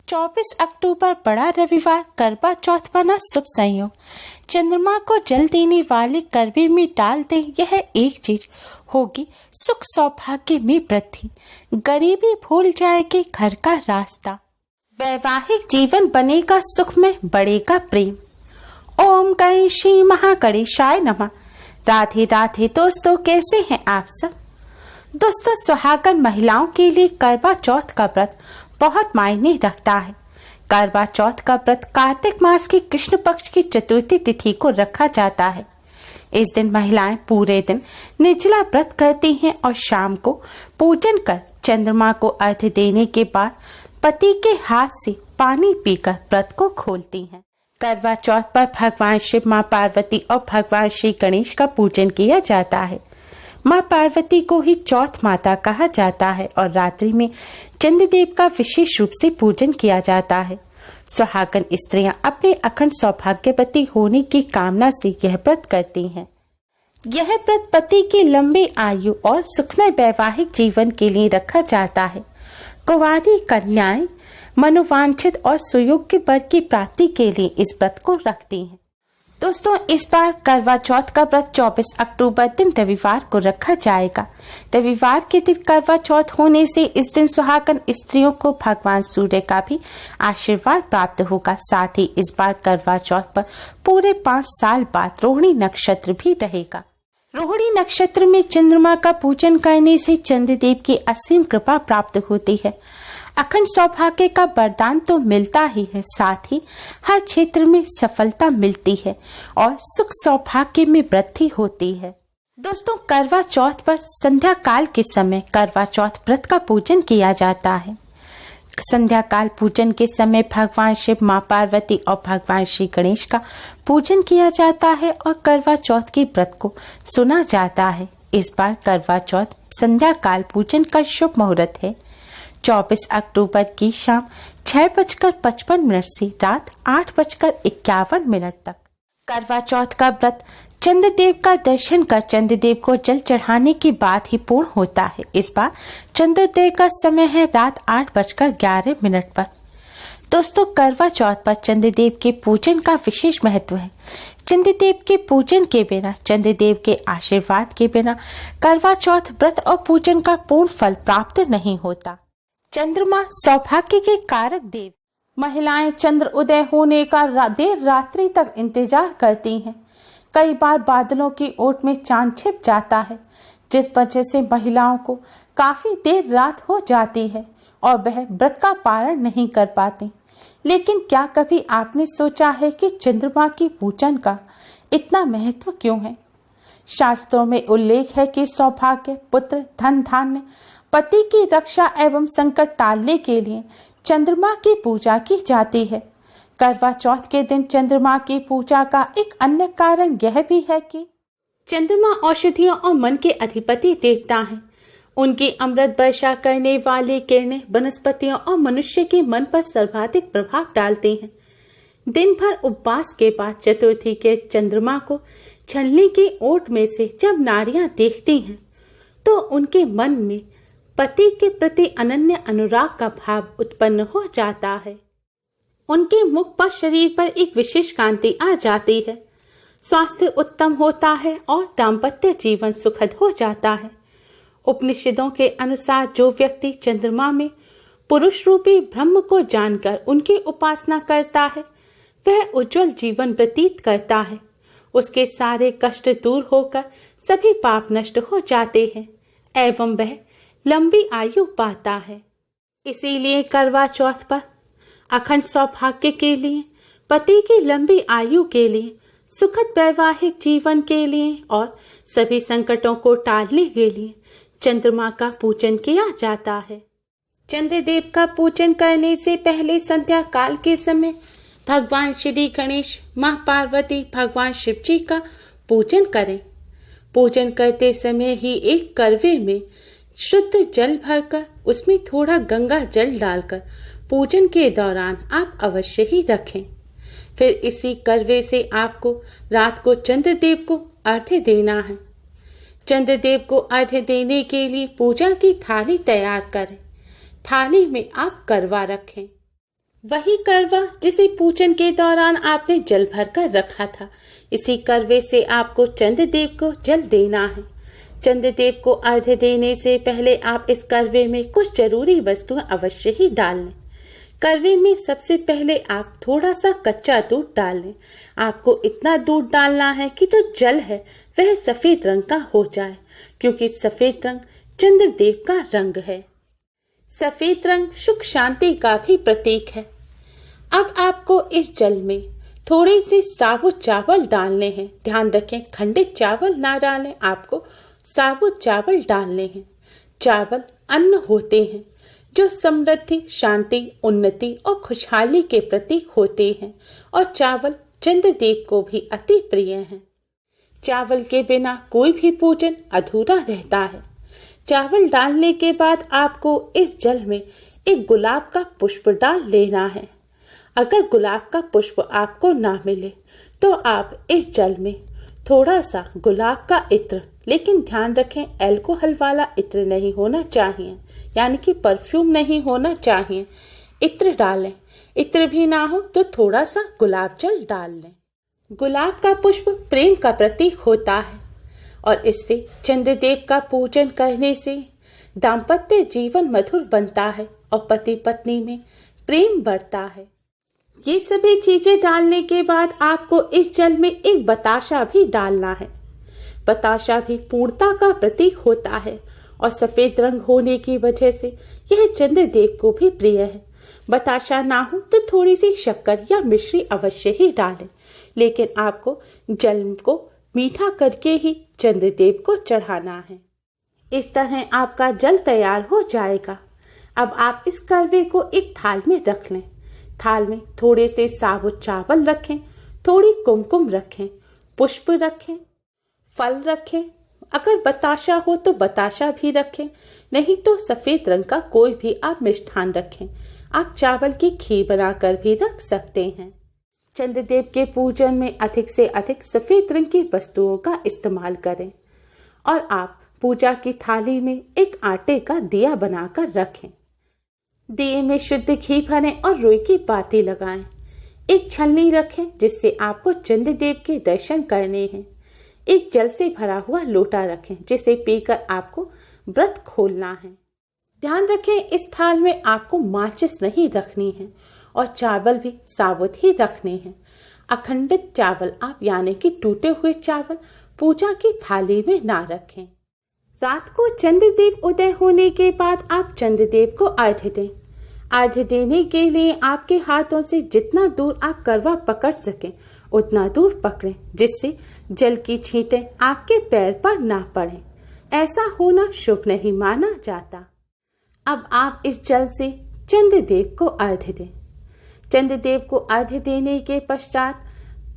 24 अक्टूबर बड़ा रविवार करवा चौथ बना शुभ संयोग। चंद्रमा को जल देने वाले करवे में डाल दे यह एक चीज, होगी सुख सौभाग्य में वृद्धि। गरीबी भूल जाएगी घर का रास्ता, वैवाहिक जीवन बनेगा सुख में बढ़ेगा प्रेम। ओम गणेशी महागणेशाय नमः। राधे राधे दोस्तों, कैसे हैं आप सब। दोस्तों, सुहागन महिलाओं के लिए करवा चौथ का व्रत बहुत मायने रखता है। करवा चौथ का व्रत कार्तिक मास की कृष्ण पक्ष की चतुर्थी तिथि को रखा जाता है। इस दिन महिलाएं पूरे दिन निर्जला व्रत करती हैं और शाम को पूजन कर चंद्रमा को अर्घ्य देने के बाद पति के हाथ से पानी पीकर व्रत को खोलती हैं। करवा चौथ पर भगवान शिव, मां पार्वती और भगवान श्री गणेश का पूजन किया जाता है। मां पार्वती को ही चौथ माता कहा जाता है और रात्रि में चंद्रदेव का विशेष रूप से पूजन किया जाता है। सुहागन स्त्रियां अपने अखंड सौभाग्यवती होने की कामना से यह व्रत करती हैं। यह व्रत पति की लंबी आयु और सुखमय वैवाहिक जीवन के लिए रखा जाता है। कुंवारी कन्याएं मनोवांछित और सुयोग्य वर की प्राप्ति के लिए इस व्रत को रखती हैं। दोस्तों, इस बार करवा चौथ का व्रत 24 अक्टूबर दिन रविवार को रखा जाएगा। रविवार के दिन करवा चौथ होने से इस दिन सुहागन स्त्रियों को भगवान सूर्य का भी आशीर्वाद प्राप्त होगा। साथ ही इस बार करवा चौथ पर पूरे 5 साल बाद रोहिणी नक्षत्र भी रहेगा। रोहिणी नक्षत्र में चंद्रमा का पूजन करने से चंद्रदेव की असीम कृपा प्राप्त होती है। अखंड सौभाग्य का वरदान तो मिलता ही है, साथ ही हर क्षेत्र में सफलता मिलती है और सुख सौभाग्य में वृद्धि होती है। दोस्तों, करवा चौथ पर संध्या काल के समय करवा चौथ व्रत का पूजन किया जाता है। संध्या काल पूजन के समय भगवान शिव, मां पार्वती और भगवान श्री गणेश का पूजन किया जाता है और करवा चौथ के व्रत को सुना जाता है। इस बार करवा चौथ संध्या काल पूजन का शुभ मुहूर्त है 24 अक्टूबर की शाम 6:55 से रात 8:51 तक। करवा चौथ का व्रत चंद्रदेव का दर्शन कर चंद्रदेव को जल चढ़ाने के बाद ही पूर्ण होता है। इस बार चंद्रोदय का समय है रात 8:11 पर। दोस्तों, करवा चौथ पर चंद्रदेव के पूजन का विशेष महत्व है। चंद्रदेव के पूजन के बिना, चंद्रदेव के आशीर्वाद के बिना करवा चौथ व्रत और पूजन का पूर्ण फल प्राप्त नहीं होता। चंद्रमा सौभाग्य के कारक देव। महिलाएं चंद्र उदय होने का देर रात्रि तक इंतजार करती हैं। कई बार बादलों की ओट में चांद छिप जाता है, जिस वजह से महिलाओं को काफी देर रात हो जाती है और वह व्रत का पारण नहीं कर पाती। लेकिन क्या कभी आपने सोचा है कि चंद्रमा की पूजन का इतना महत्व क्यों है। शास्त्रों में उल्लेख है कि सौभाग्य, पुत्र, धन धान्य, पति की रक्षा एवं संकट टालने के लिए चंद्रमा की पूजा की जाती है। करवा चौथ के दिन चंद्रमा की पूजा का एक अन्य कारण यह भी है कि चंद्रमा औषधियों और मन के अधिपति देवता हैं। उनकी अमृत वर्षा करने वाली किरणें वनस्पतियों और मनुष्य के मन पर सर्वाधिक प्रभाव डालती हैं। दिन भर उपवास के बाद चतुर्थी के चंद्रमा को छलने की ओट में से जब नारियां देखती हैं तो उनके मन में पति के प्रति अनन्य अनुराग का भाव उत्पन्न हो जाता है। उनके मुख पर, शरीर पर एक विशेष कांति आ जाती है। स्वास्थ्य उत्तम होता है और दाम्पत्य जीवन सुखद हो जाता है। उपनिषदों के अनुसार जो व्यक्ति चंद्रमा में पुरुष रूपी ब्रह्म को जानकर उनकी उपासना करता है, वह उज्जवल जीवन व्यतीत करता है। उसके सारे कष्ट दूर होकर सभी पाप नष्ट हो जाते हैं एवं वह लंबी आयु पाता है। इसीलिए करवा चौथ पर अखंड सौभाग्य के लिए, पति की लंबी आयु के लिए, सुखद वैवाहिक जीवन के लिए और सभी संकटों को टालने के लिए चंद्रमा का पूजन किया जाता है। चंद्रदेव का पूजन करने से पहले संध्या काल के समय भगवान श्री गणेश, मां पार्वती, भगवान शिव जी का पूजन करें। पूजन करते समय ही एक करवे में शुद्ध जल भरकर उसमें थोड़ा गंगा जल डालकर पूजन के दौरान आप अवश्य ही रखें। फिर इसी करवे से आपको रात को चंद्रदेव को अर्घ्य देना है। चंद्रदेव को अर्घ्य देने के लिए पूजा की थाली तैयार करें। थाली में आप करवा रखें। वही करवा जिसे पूजन के दौरान आपने जल भर कर रखा था, इसी करवे से आपको चंद्रदेव को जल देना है। चंद्रदेव को अर्घ्य देने से पहले आप इस करवे में कुछ जरूरी वस्तुएं अवश्य ही डाल लें। करवे में सबसे पहले आप थोड़ा सा कच्चा दूध डाल लें। आपको इतना दूध डालना है कि जो जल है वह सफेद रंग का हो जाए, क्योंकि सफेद रंग चंद्रदेव का रंग है। सफेद रंग सुख शांति का भी प्रतीक है। अब आपको इस जल में थोड़े से साबुत चावल डालने हैं। ध्यान रखें, खंडित चावल ना डालें, आपको साबुत चावल डालने हैं। चावल अन्न होते हैं जो समृद्धि, शांति, उन्नति और खुशहाली के प्रतीक होते हैं, और चावल चंद्रदेव को भी अति प्रिय हैं। चावल के बिना कोई भी पूजन अधूरा रहता है। चावल डालने के बाद आपको इस जल में एक गुलाब का पुष्प डाल लेना है। अगर गुलाब का पुष्प आपको ना मिले तो आप इस जल में थोड़ा सा गुलाब का इत्र, लेकिन ध्यान रखें अल्कोहल वाला इत्र नहीं होना चाहिए, यानी कि परफ्यूम नहीं होना चाहिए, इत्र डालें। इत्र भी ना हो तो थोड़ा सा गुलाब जल डाल लें। गुलाब का पुष्प प्रेम का प्रतीक होता है, और इससे चंद्रदेव का पूजन करने से दाम्पत्य जीवन मधुर बनता है और पति पत्नी में प्रेम बढ़ता है। ये सभी चीजें डालने के बाद आपको इस जल में एक बताशा भी डालना है। बताशा भी पूर्णता का प्रतीक होता है, और सफेद रंग होने की वजह से यह चंद्रदेव को भी प्रिय है। बताशा ना हो तो थोड़ी सी शक्कर या मिश्री अवश्य ही डालें, लेकिन आपको जल को मीठा करके ही चंद्रदेव को चढ़ाना है। इस तरह आपका जल तैयार हो जाएगा। अब आप इस करवे को एक थाल में रख लें। थाल में थोड़े से साबुत चावल रखें, थोड़ी कुमकुम रखें, पुष्प रखें, फल रखें। अगर बताशा हो तो बताशा भी रखें, नहीं तो सफेद रंग का कोई भी आप मिष्ठान रखें। आप चावल की खीर बनाकर भी रख सकते हैं। चंद्रदेव के पूजन में अधिक से अधिक सफेद रंग की वस्तुओं का इस्तेमाल करें, और आप पूजा की थाली में एक आटे का दिया बनाकर रखें। दिए में शुद्ध घी भरें और रुई की बाती लगाएं। एक छलनी रखें जिससे आपको चंद्रदेव के दर्शन करने हैं। एक जल से भरा हुआ लोटा रखें जिसे पीकर आपको व्रत खोलना है। ध्यान रखें, इस थाल में आपको माचिस नहीं रखनी है, और चावल भी साबुत ही रखने हैं। अखंडित चावल आप, यानी कि टूटे हुए चावल, पूजा की थाली में ना रखें। रात को चंद्रदेव उदय होने के बाद आप चंद्रदेव को अर्घ्य दें। अर्घ्य देने के लिए आपके हाथों से जितना दूर आप करवा पकड़ सकें उतना दूर पकड़ें, जिससे जल की छींटें आपके पैर पर ना पड़ें। ऐसा होना शुभ नहीं माना जाता। अब आप इस जल से चंद्रदेव को अर्घ्य दें। चंद्रदेव को अर्घ्य देने के पश्चात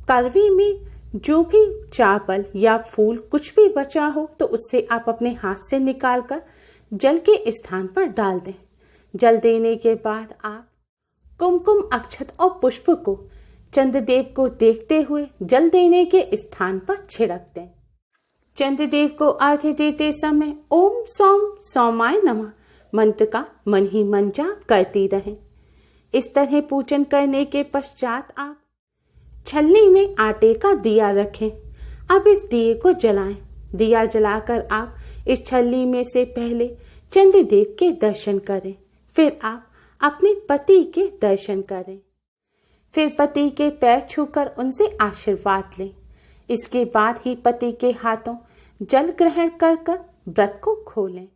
करवे में जो भी चावल या फूल कुछ भी बचा हो तो उससे आप अपने हाथ से निकालकर जल के स्थान पर डाल दें। जल देने के बाद आप कुमकुम, अक्षत और पुष्प को चंद्रदेव को देखते हुए जल देने के स्थान पर छिड़क दें। चंद्रदेव को अर्घ्य देते समय ओम सौम सौमाय नमः मंत्र का मन ही मन जाप करती रहें। इस तरह पूजन करने के पश्चात आप छलनी में आटे का दिया रखें। अब इस दिए को जलाएं। दिया जलाकर आप इस छलनी में से पहले चंद्रदेव के दर्शन करें, फिर आप अपने पति के दर्शन करें, फिर पति के पैर छूकर उनसे आशीर्वाद लें। इसके बाद ही पति के हाथों जल ग्रहण कर व्रत को खोलें।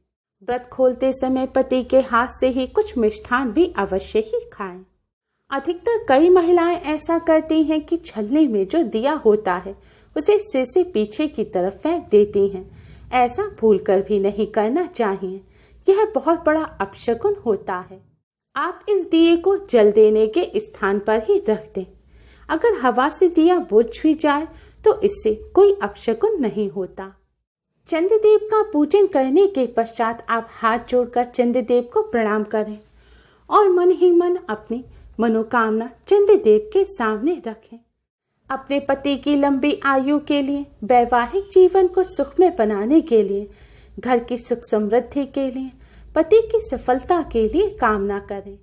व्रत खोलते समय पति के हाथ से ही कुछ मिष्ठान भी अवश्य ही खाएं। अधिकतर कई महिलाएं ऐसा करती हैं कि छलनी में जो दिया होता है उसे सिर से पीछे की तरफ फेंक देती हैं। ऐसा भूलकर भी नहीं करना चाहिए, यह बहुत बड़ा अपशकुन होता है। आप इस दिए को जल देने के स्थान पर ही रख दें। अगर हवा से दिया बुझ भी जाए तो इससे कोई अपशकुन नहीं होता। चंद्रदेव का पूजन करने के पश्चात आप हाथ जोड़कर चंद्रदेव को प्रणाम करें और मन ही मन अपनी मनोकामना चंद्रदेव के सामने रखें। अपने पति की लंबी आयु के लिए, वैवाहिक जीवन को सुखमय बनाने के लिए, घर की सुख समृद्धि के लिए, पति की सफलता के लिए कामना करें।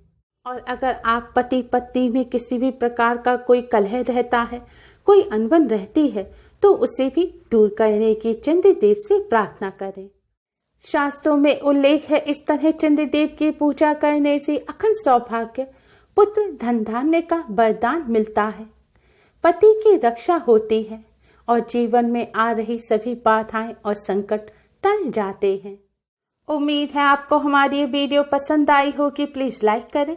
और अगर आप पति पत्नी में किसी भी प्रकार का कोई कलह रहता है, कोई अनबन रहती है, तो उसे भी दूर करने की चंद्रदेव से प्रार्थना करें। शास्त्रों में उल्लेख है, इस तरह चंद्रदेव की पूजा करने से अखंड सौभाग्य, पुत्र, धन धान्य का वरदान मिलता है, पति की रक्षा होती है और जीवन में आ रही सभी बाधाएं और संकट टल जाते हैं। उम्मीद है आपको हमारी ये वीडियो पसंद आई होगी। प्लीज लाइक करें,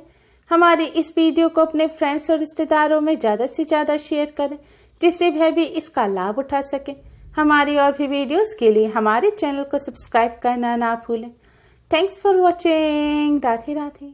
हमारे इस वीडियो को अपने फ्रेंड्स और रिश्तेदारों में ज़्यादा से ज़्यादा शेयर करें, जिससे वह भी इसका लाभ उठा सकें। हमारी और भी वीडियोस के लिए हमारे चैनल को सब्सक्राइब करना ना भूलें। Thanks for watching. Radhe Radhe.